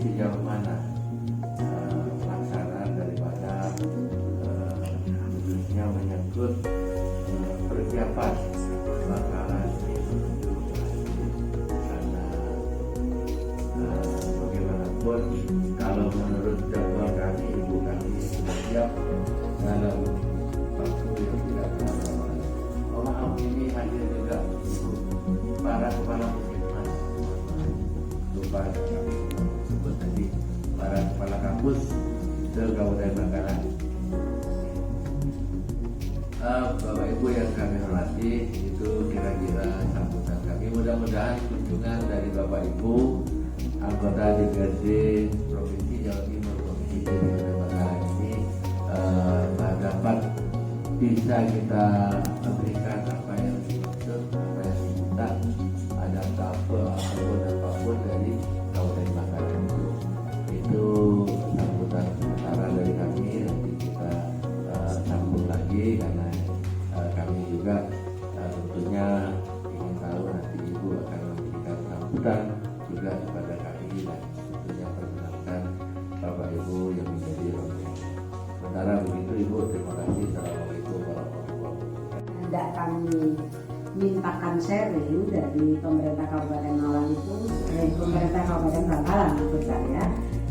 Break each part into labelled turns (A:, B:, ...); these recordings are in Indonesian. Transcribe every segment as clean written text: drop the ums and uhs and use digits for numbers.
A: sejauh mana pelaksanaan daripada khususnya menyangkut persiapan bakalan menuju karena bagaimanapun kalau menurut jadwal kami, ibu kami sudah siap dalam waktu yang tidak terlalu lama. Oh maaf, ini hadir juga ibu para kepala puskesmas, lupa kami sebut tadi, para kepala kampus se-Kabupaten Bangkalan. Bapak Ibu yang kami hormati, itu kira-kira sambutan kami. Mudah-mudahan kunjungan dari Bapak Ibu anggota DPRD Provinsi Jawa Timur, Provinsi Kabupaten Bangkalan ini dapat bisa kita berikan apa yang dimaksud, apa yang diminta, ada apapun dari Kabupaten Bangkalan itu sambutan sementara dari kami. Nanti kita sambung lagi karena kami juga tentunya ingin tahu nanti Ibu akan memberikan sambutan juga kepada kami dan tentunya perkenalkan Bapak Ibu yang menjadi rombongan. Sementara begitu Ibu, terima kasih. Assalamualaikum warahmatullahi wabarakatuh.
B: Hendak kami mintakan sharing dari pemerintah Kabupaten Malang itu, pemerintah Kabupaten Bangkalan maksud saya,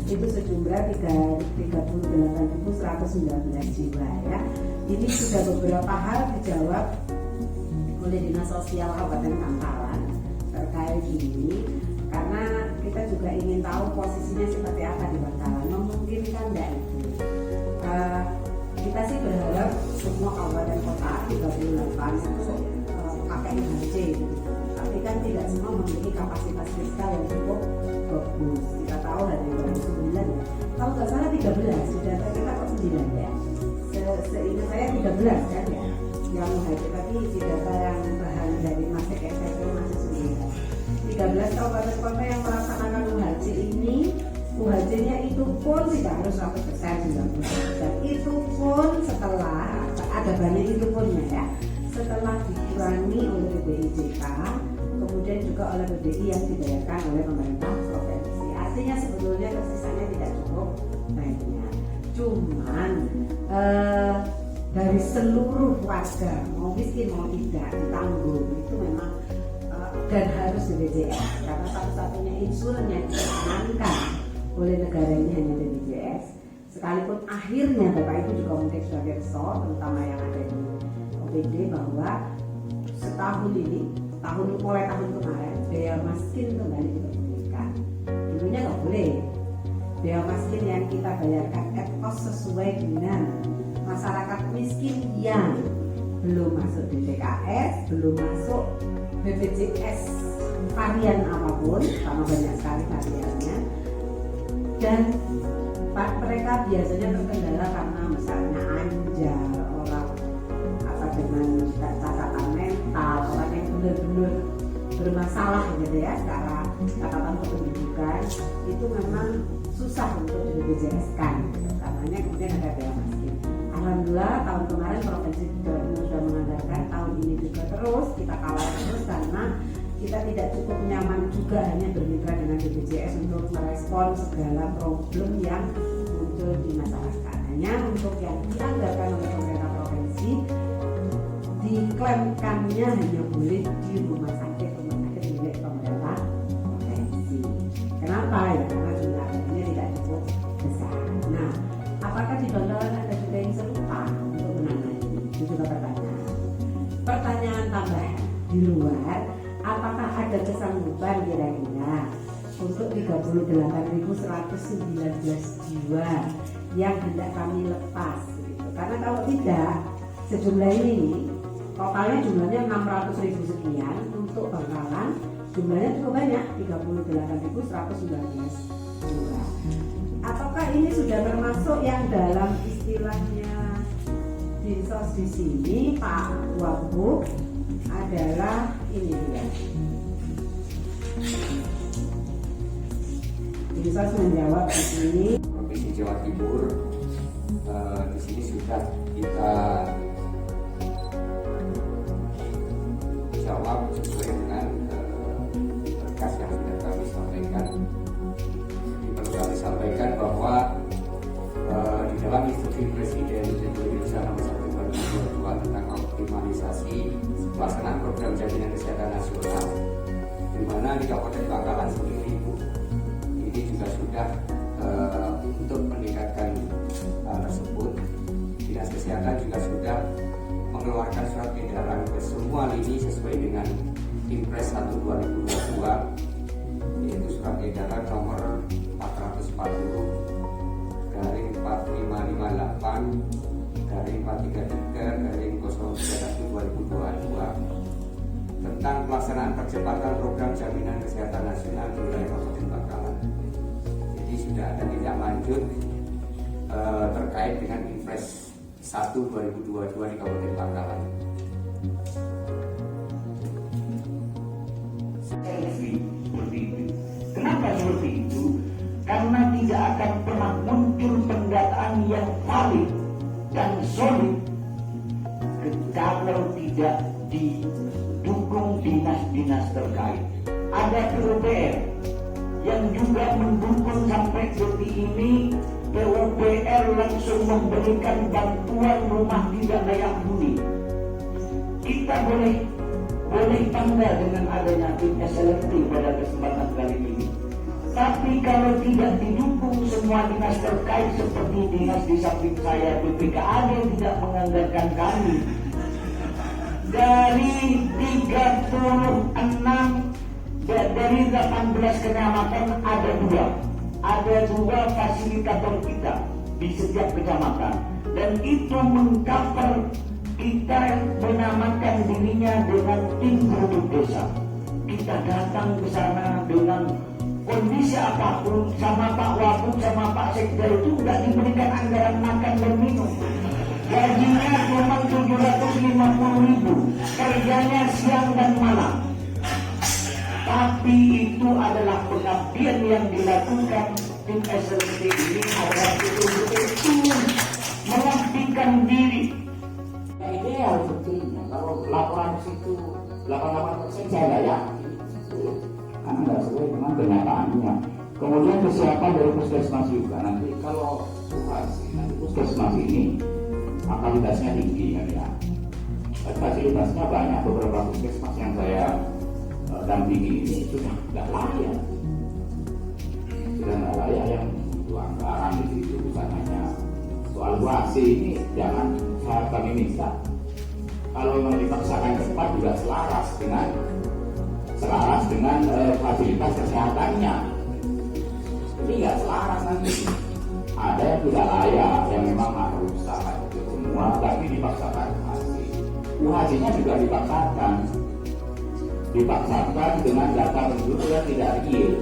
B: itu sejumlah 38.119 jiwa ya. Ini sudah beberapa hal dijawab oleh Dinas Sosial Kabupaten Bangkalan terkait ini, karena kita juga ingin tahu posisinya seperti apa di Bangkalan, memungkinkan tidak itu. Kita sih berharap semua kabupaten kota 38 itu pakai IHC gitu. Tapi kan tidak semua memiliki kapasitas fiskal yang cukup bagus. Kita tahu dari 2009 ya, kalau nggak salah 13, sudah kita kok 9 ya. Seingat saya 13 kan ya, yang UHC tadi data yang bahan dari masuk SMP masih 9. 13 kabupaten kota yang melaksanakan UHC ini, UHC-nya itu pun tidak harus 100%, 90%. Itu pun setelah ada banyak itu punnya ya, setelah dikurangi oleh BPIJK, kemudian juga oleh BPI yang dibayarkan oleh pemerintah provinsi. Artinya sebetulnya tersisanya tidak cukup banyak. Cuman dari seluruh warga, mau miskin mau tidak, ditanggung itu memang dan harus BPJS, karena satu-satunya insuran yang diamankan oleh negara ini hanya BPJS. Sekalipun akhirnya Bapak Ibu juga mungkin sudah kerso, terutama yang ada di OPD, bahwa setahun ini, mulai tahun kemarin, bea maskin kembali diperbolehkan. Dulunya nggak boleh. Bea maskin yang kita bayarkan kos sesuai dengan masyarakat miskin yang belum masuk DTKS, belum masuk BPJS varian apapun, karena banyak sekali variannya, dan mereka biasanya terkendala karena misalnya anjal, orang apa dengan catatan mental, orang yang benar-benar bermasalah gitu ya secara catatan kependudukan, itu memang susah untuk di BPJS kan gitu. Karenanya kemudian ada bea maskin. Alhamdulillah tahun kemarin Provinsi Jawa Timur sudah menganggarkan, tahun ini juga terus kita kawal terus, karena kita tidak cukup nyaman juga hanya bermitra dengan BPJS untuk merespon segala problem yang muncul di masyarakat. Hanya untuk yang dianggarkan oleh pemerintah provinsi, diklaimkannya hanya boleh di rumah sakit milik pemerintah provinsi. Kenapa ya? Karena jumlahnya tidak cukup besar. Nah, apakah di Bangkalan ada juga yang serupa untuk menangani? Itu juga pertanyaan. Pertanyaan tambahan di luar, apakah ada kesanggupan kira-kira untuk 38.119 jiwa yang hendak kami lepas gitu. Karena kalau tidak, sejumlah ini totalnya jumlahnya 600.000 sekian, untuk Bangkalan jumlahnya cukup banyak, 38.119 jiwa. Apakah ini sudah termasuk yang dalam istilahnya dinsos di sini Pak Wagub adalah ini ya. Dinsos menjawab di sini.
C: Provinsi Jawa Timur di sini sudah kita jawab sesuai dengan berkas yang sudah kami sampaikan di mengoptimalisasi pelaksanaan program jaminan kesehatan nasional, di mana di Kabupaten Bangkalan sendiri Bu, ini juga sudah untuk meningkatkan hal tersebut, Dinas Kesehatan juga sudah mengeluarkan surat edaran ke semua lini sesuai dengan Impres 1 2022, yaitu surat edaran nomor 440 garing 4558 garing 433 garing 031 2022 tentang pelaksanaan percepatan program jaminan kesehatan nasional di wilayah Kabupaten Bangkalan. Jadi sudah ada tindak lanjut terkait dengan Impres 1 2022 di Kabupaten Bangkalan.
D: Seperti itu. Kenapa seperti itu? Karena tidak akan pernah muncul pendataan yang valid dan solid kalau tidak didukung dinas-dinas terkait. Ada PUPR yang juga mendukung sampai detik ini. PUPR langsung memberikan bantuan rumah tidak layak huni. Kita boleh bangga dengan adanya tim SLT pada kesempatan kali ini. Tapi kalau tidak didukung semua dinas terkait seperti dinas di samping saya, BPKAD tidak menganggarkan kami. Dari 18 kecamatan ada dua fasilitator kita di setiap kecamatan, dan itu mengcover. Kita menamakan dirinya dengan tim produk desa. Kita datang ke sana dengan kondisi apapun, sama Pak Wabuk, sama Pak Sekda itu tidak diberikan anggaran makan dan minum. Gajinya cuma 750.000, kerjanya siang dan malam. Tapi itu adalah pengabdian yang dilakukan tim SLT ini adalah betul-betul mengabdikan diri.
E: Ideal sebetulnya kalau laporan situ 88% saya nggak yakin, karena nggak sesuai dengan kenyataannya. Kemudian kesiapan dari puskesmas juga, nanti kalau nanti puskesmas ini kapasitasnya tinggi kan ya, fasilitasnya banyak. Beberapa puskesmas yang saya dampingi ini sudah nggak layak, yang butuh anggaran di situ. Bukan hanya soal WASI ini, jangan kami minta kalau memang dipaksakan cepat juga selaras dengan fasilitas kesehatannya. Jadi nggak selaras nanti. Ada yang tidak layak, yang memang harus usaha itu semua, tapi dipaksakan hasil. UHC-nya juga dipaksakan dengan data penduduk yang tidak real.